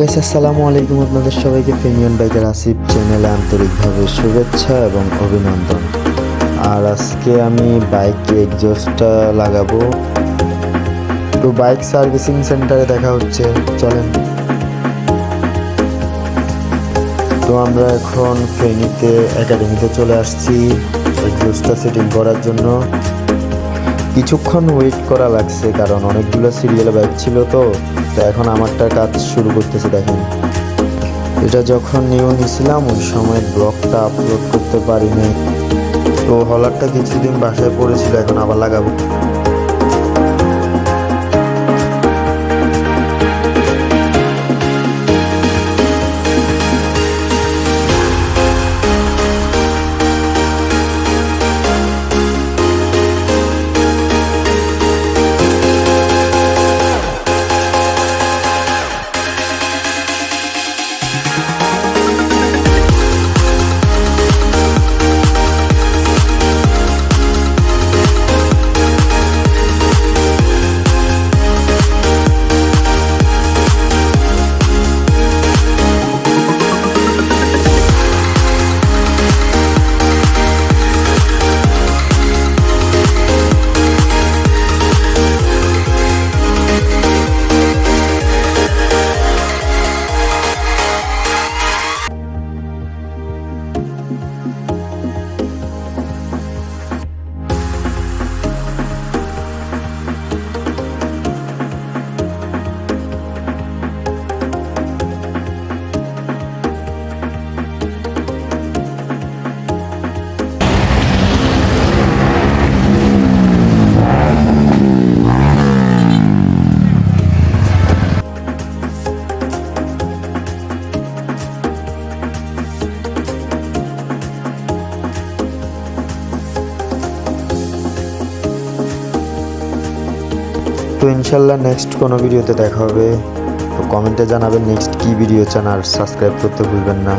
Guys, আসসালামু আলাইকুম। আপনাদের সবাইকে ফেনিয়ন বাইকার আসিফ চ্যানেলে আন্তরিকভাবে শুভেচ্ছা এবং অভিনন্দন। আর আজকে আমি বাইক এক্সজস্টটা লাগাবো, তো বাইক সার্ভিসিং সেন্টারে দেখা হচ্ছে, চলেন। তো আমরা এখন ফেনীতে একাডেমিতে চলে আসছি এক্সজস্টটা সেটিং করার জন্য। কিছুক্ষণ ওয়েট করা লাগছে কারণ অনেকগুলো সিরিয়াল বাইক ছিল, তো এখন আমারটা কাজ শুরু করতেছে। দেখেন, এটা যখন নিউ নিছিলাম ওই সময় ব্লগটা আপলোড করতে পারিনি, তো হলারটা কিছুদিন বাসায় পড়েছিল, এখন আবার লাগাবো। তো ইনশাল্লাহ নেক্সট কোনো ভিডিওতে দেখা হবে। তো কমেন্টে জানাবেন নেক্সট কি ভিডিও চান, আর সাবস্ক্রাইব করতে ভুলবেন না।